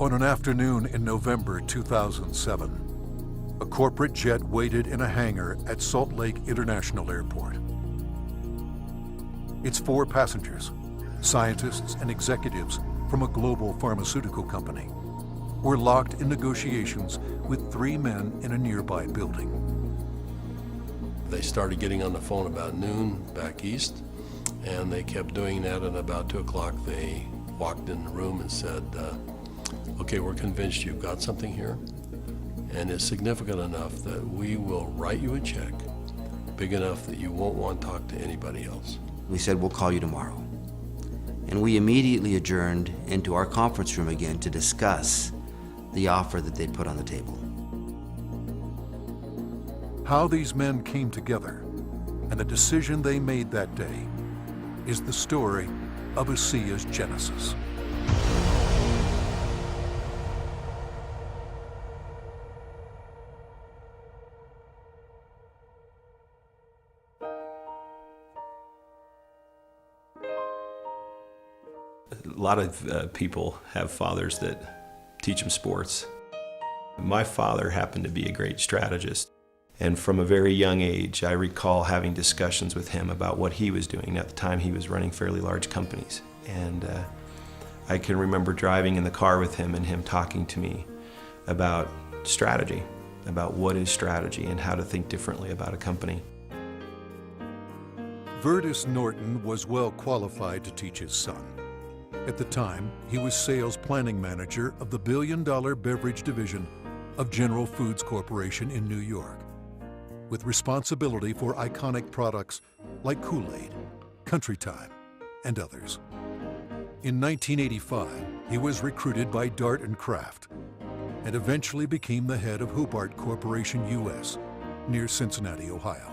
On an afternoon in November 2007, a corporate jet waited in a hangar at Salt Lake International Airport. Its 4 passengers, scientists and executives from a global pharmaceutical company, were locked in negotiations with 3 men in a nearby building. They started getting on the phone about noon back east, and they kept doing that, and about 2 o'clock they walked in the room and said, okay, we're convinced you've got something here, and it's significant enough that we will write you a check big enough that you won't want to talk to anybody else. We said, we'll call you tomorrow. And we immediately adjourned into our conference room again to discuss the offer that they'd put on the table. How these men came together and the decision they made that day is the story of ASEA's genesis. A lot of people have fathers that teach them sports. My father happened to be a great strategist, and from a very young age I recall having discussions with him about what he was doing. At the time he was running fairly large companies, and I can remember driving in the car with him and him talking to me about strategy, about what is strategy and how to think differently about a company. Vertus Norton was well qualified to teach his son. At the time, he was sales planning manager of the billion-dollar beverage division of General Foods Corporation in New York, with responsibility for iconic products like Kool-Aid, Country Time, and others. In 1985, he was recruited by Dart and Kraft and eventually became the head of Hobart Corporation US near Cincinnati, Ohio.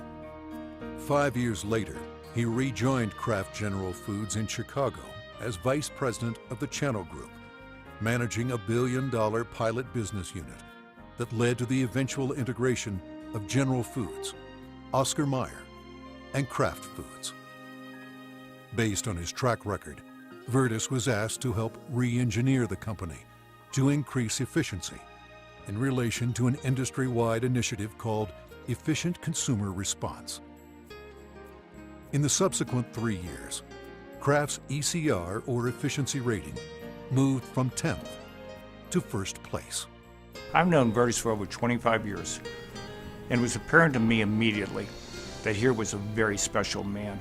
5 years later, he rejoined Kraft General Foods in Chicago as vice president of the Channel Group, managing a billion-dollar pilot business unit that led to the eventual integration of General Foods, Oscar Mayer, and Kraft Foods. Based on his track record, Vertus was asked to help re-engineer the company to increase efficiency in relation to an industry-wide initiative called Efficient Consumer Response. In the subsequent 3 years, Kraft's ECR, or efficiency rating, moved from 10th to 1st place. I've known Vertus for over 25 years, and it was apparent to me immediately that here was a very special man.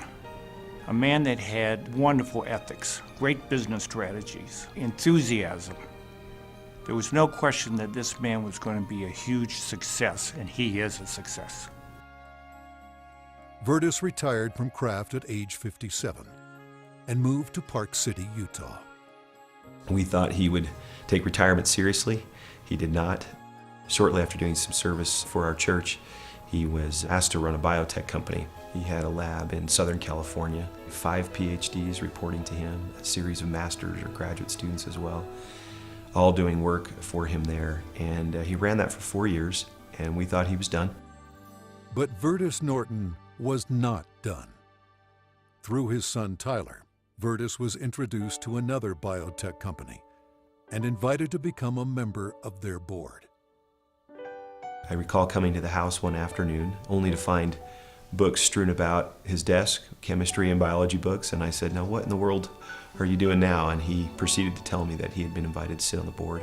A man that had wonderful ethics, great business strategies, enthusiasm. There was no question that this man was going to be a huge success, and he is a success. Vertus retired from Kraft at age 57 and moved to Park City, Utah. We thought he would take retirement seriously. He did not. Shortly after doing some service for our church, he was asked to run a biotech company. He had a lab in Southern California, 5 PhDs reporting to him, a series of master's or graduate students as well, all doing work for him there. And he ran that for 4 years, and we thought he was done. But Vertus Norton was not done. Through his son Tyler, Vertus was introduced to another biotech company and invited to become a member of their board. I recall coming to the house one afternoon only to find books strewn about his desk, chemistry and biology books, and I said, now what in the world are you doing now? And he proceeded to tell me that he had been invited to sit on the board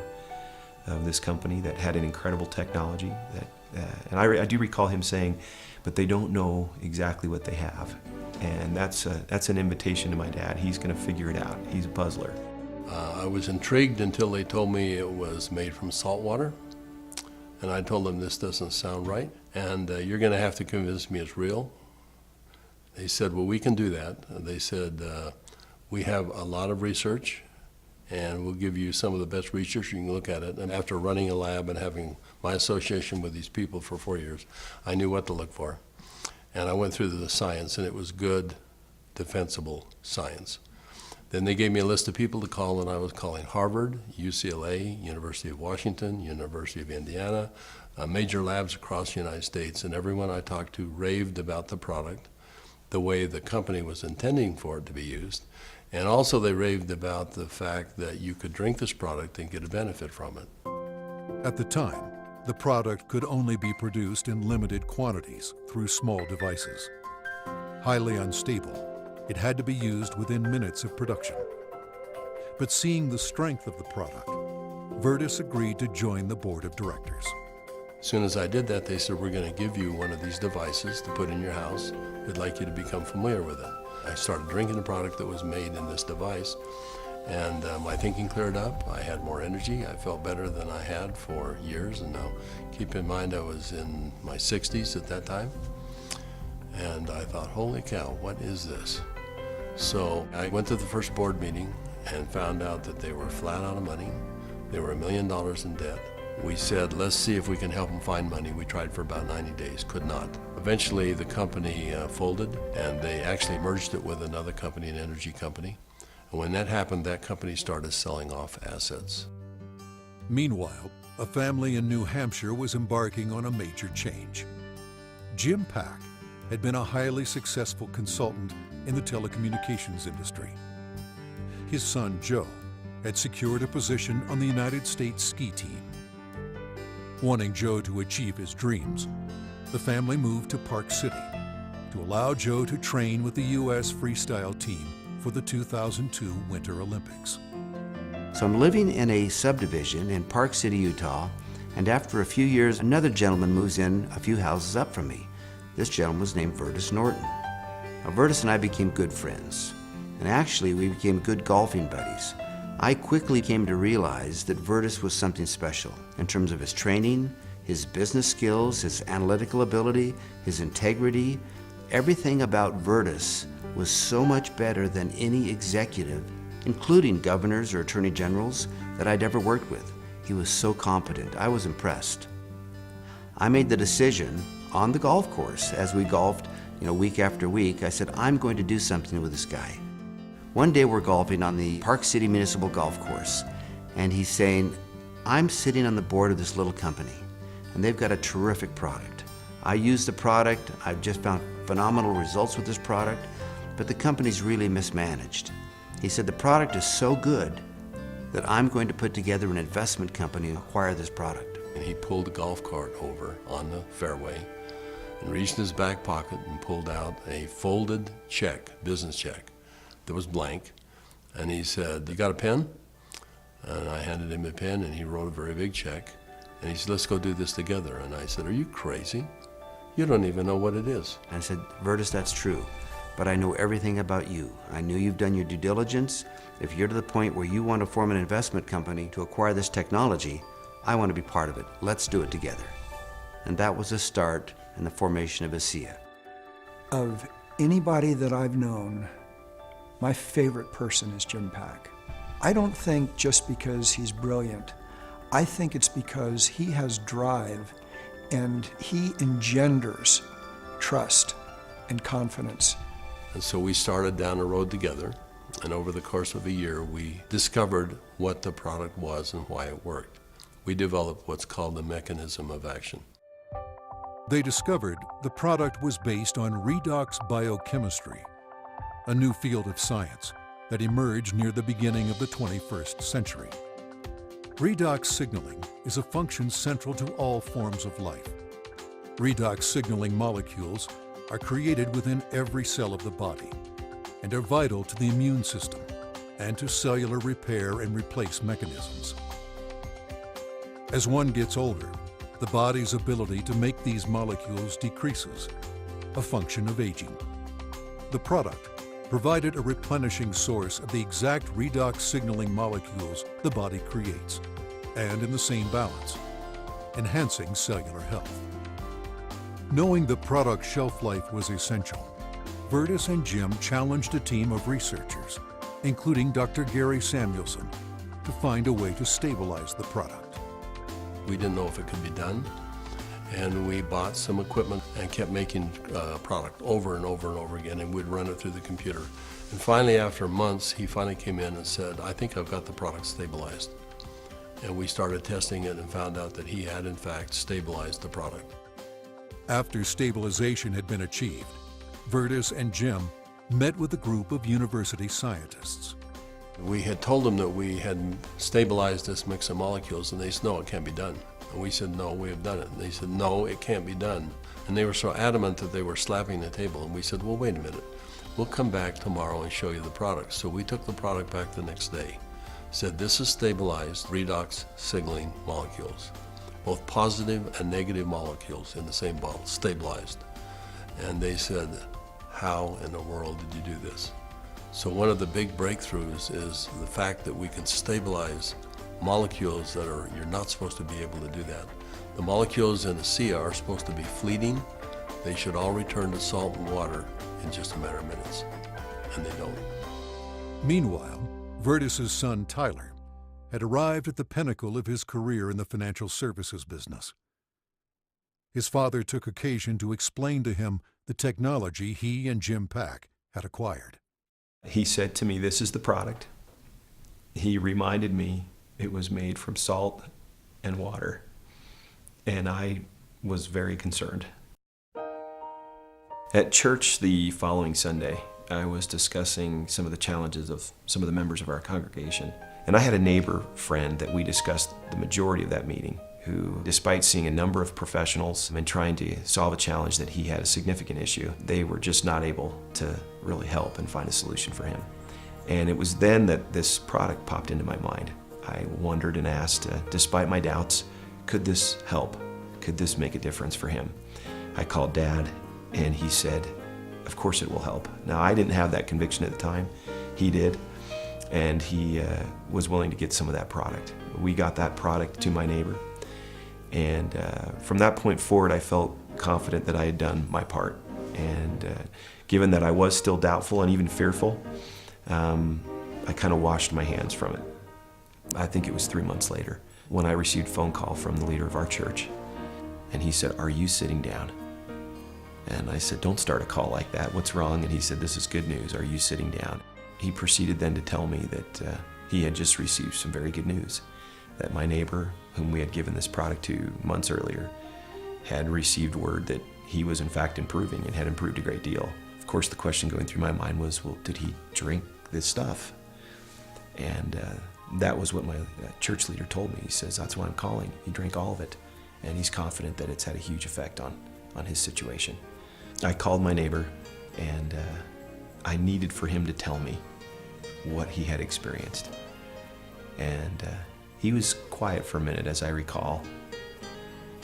of this company that had an incredible technology. And I do recall him saying, but they don't know exactly what they have. And that's an invitation to my dad. He's going to figure it out. He's a puzzler. I was intrigued until they told me it was made from salt water. And I told them, this doesn't sound right, and you're going to have to convince me it's real. They said, well, we can do that. They said, we have a lot of research, and we'll give you some of the best research. You can look at it. And after running a lab and having my association with these people for 4 years, I knew what to look for. And I went through the science, and it was good, defensible science. Then they gave me a list of people to call, and I was calling Harvard, UCLA, University of Washington, University of Indiana, major labs across the United States, and everyone I talked to raved about the product, the way the company was intending for it to be used, And also they raved about the fact that you could drink this product and get a benefit from it. At the time, the product could only be produced in limited quantities through small devices. Highly unstable, it had to be used within minutes of production. But seeing the strength of the product, Virtus agreed to join the board of directors. As soon as I did that, they said, we're going to give you one of these devices to put in your house. We'd like you to become familiar with it. I started drinking the product that was made in this device, and my thinking cleared up. I had more energy. I felt better than I had for years, and now keep in mind I was in my 60s at that time. And I thought, holy cow, what is this? So I went to the first board meeting and found out that they were flat out of money. They were $1 million in debt. We said, let's see if we can help them find money. We tried for about 90 days, could not. Eventually, the company folded, and they actually merged it with another company, an energy company. And when that happened, that company started selling off assets. Meanwhile, a family in New Hampshire was embarking on a major change. Jim Pack had been a highly successful consultant in the telecommunications industry. His son, Joe, had secured a position on the United States ski team. Wanting Joe to achieve his dreams, the family moved to Park City to allow Joe to train with the U.S. freestyle team for the 2002 Winter Olympics. So I'm living in a subdivision in Park City, Utah, and after a few years, another gentleman moves in a few houses up from me. This gentleman was named Virtus Norton. Now, Virtus and I became good friends, and actually we became good golfing buddies. I quickly came to realize that Virtus was something special in terms of his training, his business skills, his analytical ability, his integrity. Everything about Virtus was so much better than any executive, including governors or attorney generals, that I'd ever worked with. He was so competent. I was impressed. I made the decision on the golf course as we golfed, week after week. I said, I'm going to do something with this guy. One day we're golfing on the Park City Municipal Golf Course, and he's saying, I'm sitting on the board of this little company, and they've got a terrific product. I use the product, I've just found phenomenal results with this product, but the company's really mismanaged. He said, the product is so good that I'm going to put together an investment company and acquire this product. And he pulled a golf cart over on the fairway and reached in his back pocket and pulled out a folded check, business check, that was blank, and he said, you got a pen? And I handed him a pen, and he wrote a very big check, and he said, let's go do this together. And I said, are you crazy? You don't even know what it is. And I said, Virtus, that's true, but I know everything about you. I knew you've done your due diligence. If you're to the point where you want to form an investment company to acquire this technology, I want to be part of it. Let's do it together. And that was the start in the formation of ASEA. Of anybody that I've known, my favorite person is Jim Pack. I don't think just because he's brilliant. I think it's because he has drive and he engenders trust and confidence. And so we started down the road together, and over the course of a year, we discovered what the product was and why it worked. We developed what's called the mechanism of action. They discovered the product was based on redox biochemistry, a new field of science that emerged near the beginning of the 21st century. Redox signaling is a function central to all forms of life. Redox signaling molecules are created within every cell of the body and are vital to the immune system and to cellular repair and replace mechanisms. As one gets older, the body's ability to make these molecules decreases, a function of aging. The product provided a replenishing source of the exact redox signaling molecules the body creates, and in the same balance, enhancing cellular health. Knowing the product's shelf life was essential, Virtus and Jim challenged a team of researchers, including Dr. Gary Samuelson, to find a way to stabilize the product. We didn't know if it could be done, and we bought some equipment and kept making product over and over and over again, and we'd run it through the computer. And finally, after months, he finally came in and said, I think I've got the product stabilized. And we started testing it and found out that he had, in fact, stabilized the product. After stabilization had been achieved, Virtus and Jim met with a group of university scientists. We had told them that we had stabilized this mix of molecules, and they said, no, it can't be done. And we said, no, we have done it. And they said, no, it can't be done. And they were so adamant that they were slapping the table. And we said, well, wait a minute. We'll come back tomorrow and show you the product. So we took the product back the next day. Said, this is stabilized redox signaling molecules, both positive and negative molecules in the same bottle, stabilized. And they said, how in the world did you do this? So one of the big breakthroughs is the fact that we can stabilize molecules that you're not supposed to be able to do that. The molecules in ASEA are supposed to be fleeting. They should all return to salt and water in just a matter of minutes, and they don't. Meanwhile, Vertus's son Tyler had arrived at the pinnacle of his career in the financial services business. His father took occasion to explain to him the technology he and Jim Pack had acquired. He said to me, this is the product. He reminded me it was made from salt and water, and I was very concerned. At church the following Sunday, I was discussing some of the challenges of some of the members of our congregation, and I had a neighbor friend that we discussed the majority of that meeting, who, despite seeing a number of professionals and trying to solve a challenge that he had a significant issue, they were just not able to really help and find a solution for him. And it was then that this product popped into my mind. I wondered and asked, despite my doubts, could this help? Could this make a difference for him? I called Dad, and he said, of course it will help. Now, I didn't have that conviction at the time. He did, and he was willing to get some of that product. We got that product to my neighbor, and from that point forward, I felt confident that I had done my part. And given that I was still doubtful and even fearful, I kind of washed my hands from it. I think it was 3 months later when I received a phone call from the leader of our church, and he said, "Are you sitting down?" And I said, "Don't start a call like that. What's wrong?" And he said, "This is good news. Are you sitting down?" He proceeded then to tell me that he had just received some very good news, that my neighbor, whom we had given this product to months earlier, had received word that he was in fact improving and had improved a great deal. Of course, the question going through my mind was, well, did he drink this stuff? And that was what my church leader told me. He says, that's why I'm calling. He drank all of it, and he's confident that it's had a huge effect on his situation. I called my neighbor, and I needed for him to tell me what he had experienced. And he was quiet for a minute, as I recall,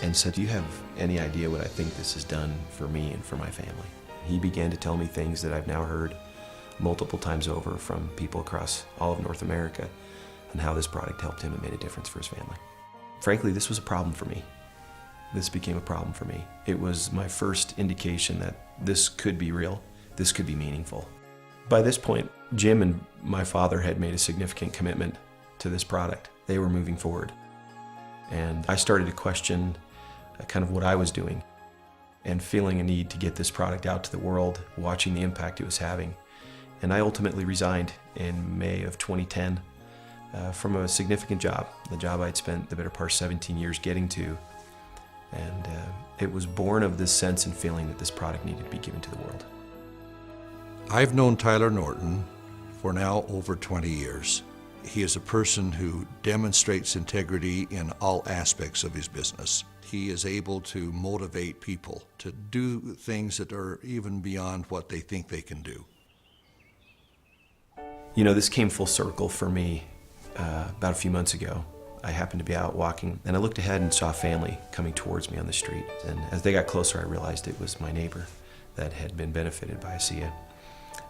and said, "Do you have any idea what I think this has done for me and for my family?" He began to tell me things that I've now heard multiple times over from people across all of North America, and how this product helped him and made a difference for his family. Frankly, this was a problem for me. This became a problem for me. It was my first indication that this could be real, this could be meaningful. By this point, Jim and my father had made a significant commitment to this product. They were moving forward. And I started to question kind of what I was doing, and feeling a need to get this product out to the world, watching the impact it was having. And I ultimately resigned in May of 2010 from a significant job, the job I'd spent the better part of 17 years getting to. And it was born of this sense and feeling that this product needed to be given to the world. I've known Tyler Norton for now over 20 years. He is a person who demonstrates integrity in all aspects of his business. He is able to motivate people to do things that are even beyond what they think they can do. You know, this came full circle for me about a few months ago. I happened to be out walking, and I looked ahead and saw a family coming towards me on the street. And as they got closer, I realized it was my neighbor that had been benefited by ASEA.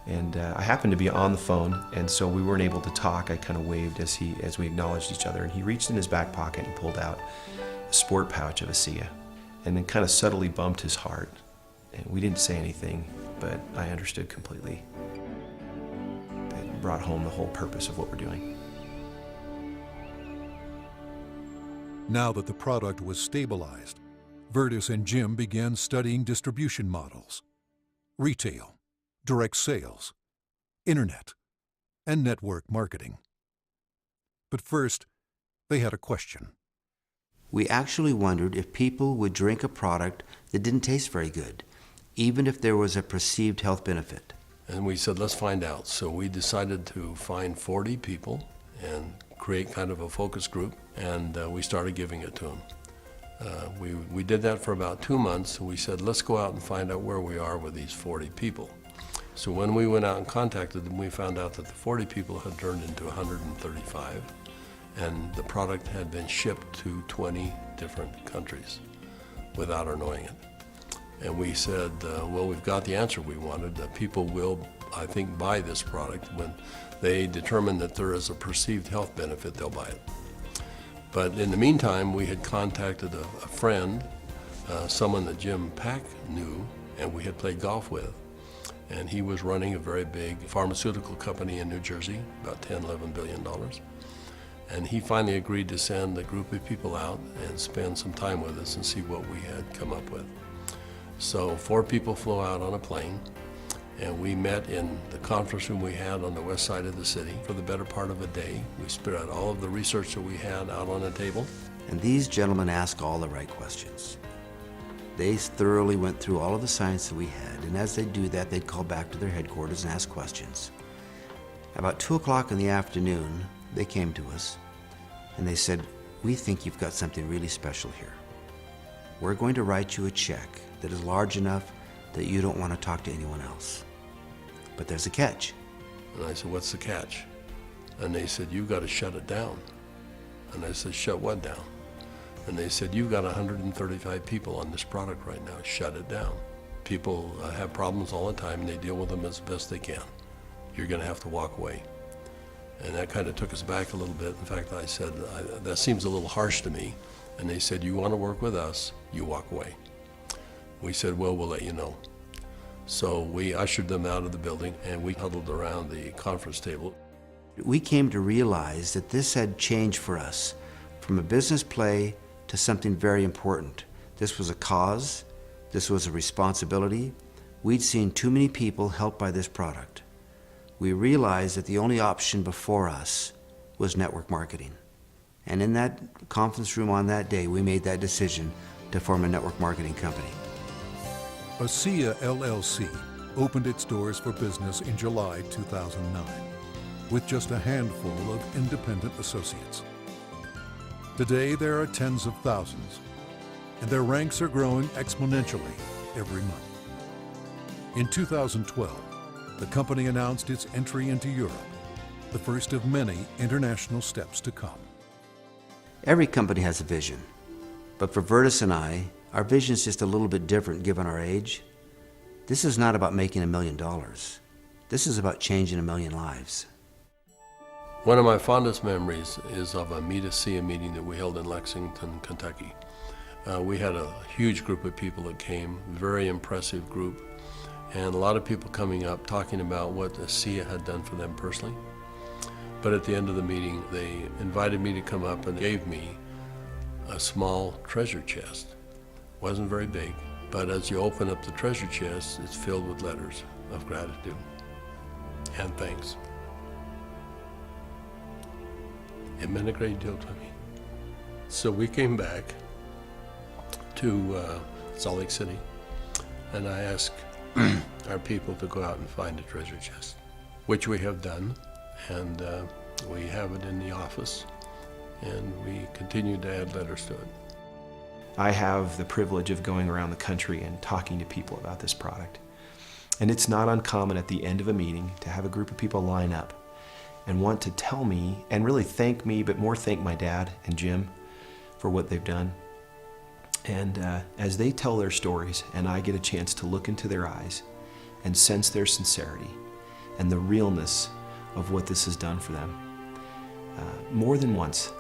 And I happened to be on the phone, and so we weren't able to talk. I kind of waved as we acknowledged each other, and he reached in his back pocket and pulled out a sport pouch of ASEA, and then kind of subtly bumped his heart. And we didn't say anything, but I understood completely. It brought home the whole purpose of what we're doing. Now that the product was stabilized, Vertus and Jim began studying distribution models, retail, direct sales, internet, and network marketing. But first, they had a question. We actually wondered if people would drink a product that didn't taste very good, even if there was a perceived health benefit. And we said, let's find out. So we decided to find 40 people and create kind of a focus group, and we started giving it to them. We did that for about 2 months, and we said, let's go out and find out where we are with these 40 people. So when we went out and contacted them, we found out that the 40 people had turned into 135, and the product had been shipped to 20 different countries without our knowing it. And we said, well, we've got the answer we wanted. People will, I think, buy this product. When they determine that there is a perceived health benefit, they'll buy it. But in the meantime, we had contacted a friend, someone that Jim Pack knew and we had played golf with. And he was running a very big pharmaceutical company in New Jersey, about $10, $11 billion. And he finally agreed to send a group of people out and spend some time with us and see what we had come up with. So 4 people flew out on a plane, and we met in the conference room we had on the west side of the city for the better part of a day. We spread out all of the research that we had out on a table. And these gentlemen asked all the right questions. They thoroughly went through all of the science that we had, and as they do that, they'd call back to their headquarters and ask questions. About 2 o'clock in the afternoon, they came to us, and they said, we think you've got something really special here. We're going to write you a check that is large enough that you don't want to talk to anyone else. But there's a catch. And I said, what's the catch? And they said, you've got to shut it down. And I said, shut what down? And they said, you've got 135 people on this product right now, shut it down. People have problems all the time and they deal with them as best they can. You're gonna have to walk away. And that kind of took us back a little bit. In fact, I said, that seems a little harsh to me. And they said, you wanna work with us, you walk away. We said, well, we'll let you know. So we ushered them out of the building and we huddled around the conference table. We came to realize that this had changed for us from a business play to something very important. This was a cause, this was a responsibility. We'd seen too many people helped by this product. We realized that the only option before us was network marketing. And in that conference room on that day, we made that decision to form a network marketing company. ASEA LLC opened its doors for business in July 2009 with just a handful of independent associates. Today, there are tens of thousands, and their ranks are growing exponentially every month. In 2012, the company announced its entry into Europe, the first of many international steps to come. Every company has a vision, but for Virtus and I, our vision is just a little bit different given our age. This is not about making $1 million. This is about changing 1 million lives. One of my fondest memories is of a ASEA meeting that we held in Lexington, Kentucky. We had a huge group of people that came, very impressive group, and a lot of people coming up talking about what ASEA had done for them personally. But at the end of the meeting, they invited me to come up and gave me a small treasure chest. It wasn't very big, but as you open up the treasure chest, it's filled with letters of gratitude and thanks. It meant a great deal to me. So we came back to Salt Lake City, and I asked our people to go out and find a treasure chest, which we have done, and we have it in the office, and we continue to add letters to it. I have the privilege of going around the country and talking to people about this product. And it's not uncommon at the end of a meeting to have a group of people line up and want to tell me and really thank me, but more thank my dad and Jim for what they've done. And as they tell their stories and I get a chance to look into their eyes and sense their sincerity and the realness of what this has done for them, more than once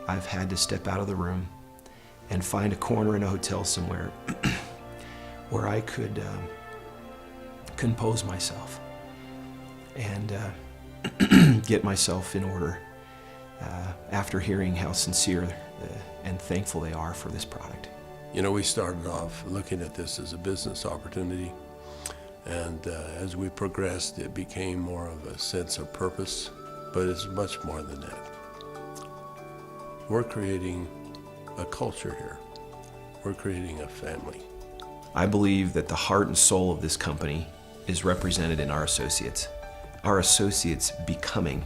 I've had to step out of the room and find a corner in a hotel somewhere where I could compose myself and get myself in order after hearing how sincere and thankful they are for this product. You know, we started off looking at this as a business opportunity, and as we progressed, it became more of a sense of purpose, but it's much more than that. We're creating a culture here. We're creating a family. I believe that the heart and soul of this company is represented in our associates. Our associates becoming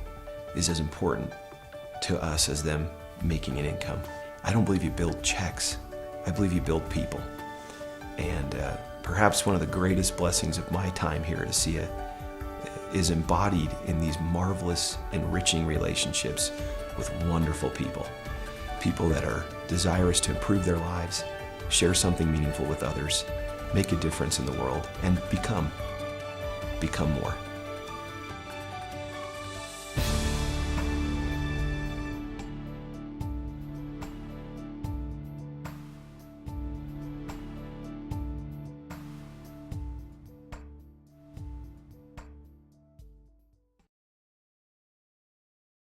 is as important to us as them making an income. I don't believe you build checks. I believe you build people. And perhaps one of the greatest blessings of my time here at ASEA is embodied in these marvelous, enriching relationships with wonderful people. People that are desirous to improve their lives, share something meaningful with others, make a difference in the world, and become more.